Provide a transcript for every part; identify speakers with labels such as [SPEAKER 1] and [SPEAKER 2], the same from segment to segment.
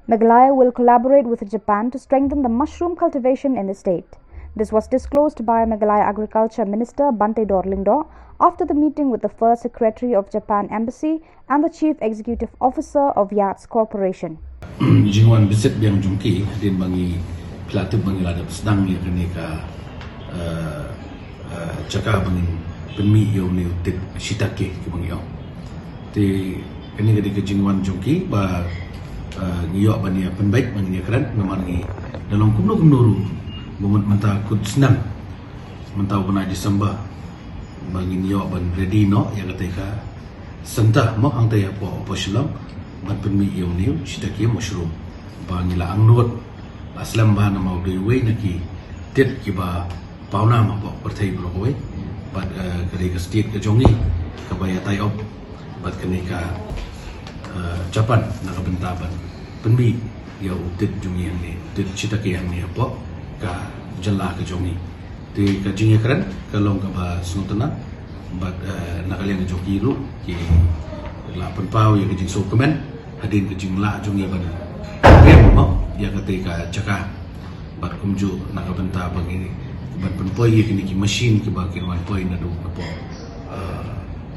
[SPEAKER 1] Meghalaya will collaborate with Japan to strengthen the mushroom cultivation in the state. This was disclosed by Meghalaya Agriculture Minister Bante Dorlingdo after the meeting with the First Secretary of Japan Embassy and the Chief Executive Officer of Yachts Corporation.
[SPEAKER 2] Jingwan visit biang jungki din bangi pelatih bangi ladap sedang ya kini ka cakap bangi penmi yo ni tip shitake ke bangi yo. Ti kini ketika jingwan jungki ba ngiyok bani penbaik bangi keren ngamangi dalam kumno moment manta kud senang manta bana Disember bagi ngiyok ban ready no ya ketika sentah mo ang taya po silang ban penmi yo ni shitake mushroom bangi la angnot aslam ba na mau de we naki tet ki ba pauna ma po perthai bro we bat ketika state ke jongi ka baya tai op bat kenika Japan na kabentaban penmi yo tet jongi ni tet shitake ni po ka jalla ke jongi te ka jinge keren kalong ka ba sunutana bat nakalian joki lu ki la penpau ya ke jing so kemen hadin ke jing la jongi ban rem mo ya ketika jaka bat kumju nak benta bagi ban penpoi ya kini ki machine ki ba kin wan poi na do po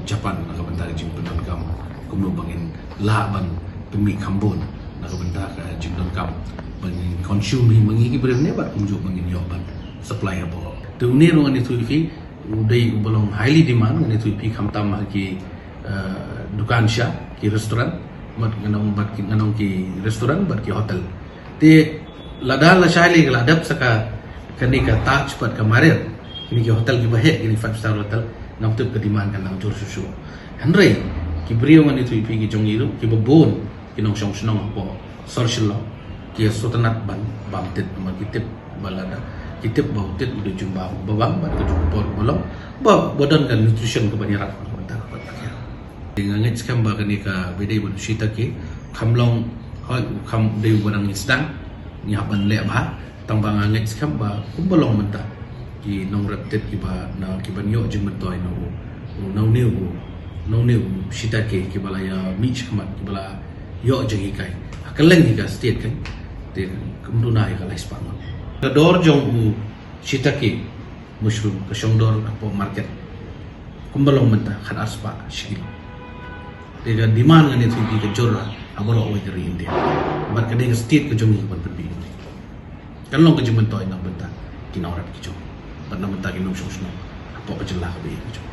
[SPEAKER 2] Japan nak benta jing penon kam kumnu bangin la ban pemi kambon nak benta ka jing don kam bangin consume mangi ki brem ne bat kumju bangin yo ban supply abo tu ni ro ni tu fi udai belum highly demand ni tu pi khamtam ki dukan sha ki restoran mat nganong ki restoran bat ki hotel te lada la shali ladap saka kani ka taj pat kamarir kini ki hotel ki bahe kini 5-star hotel nam tu ke demand kan nang jur susu henry ki brio ngani tu pi ki jongiru ki babon ki nong song snong po social ki sotanat ban bamtet ma kitip balada kitip bautit udah jumpa babang bat ke jumpa bolong badan kan nutrition ke banyak rat bentar kot ya dengan ngit skam ba kani ka bedai bon shitake khamlong kham deu barang sedang nya ban le ba tambang ngit skam ba kumbolong menta ki nong raptet ki ba na ki ban yo jing mentoi no new shitake ki bala ya mich khamat ki bala yo jing ikai akaleng ki ka state kan te kumduna ya kalai spang dor jong shitake mushroom kasong dor apo market kumbalong menta khan aspa shikil tega demand ngani tu di kejora abolo oi dari India bar kadai state ke jongi ban perbi kan long ke jumen toy na benta kinaurap ki jong ban na menta ki nong shong apo ke jelah be ki jong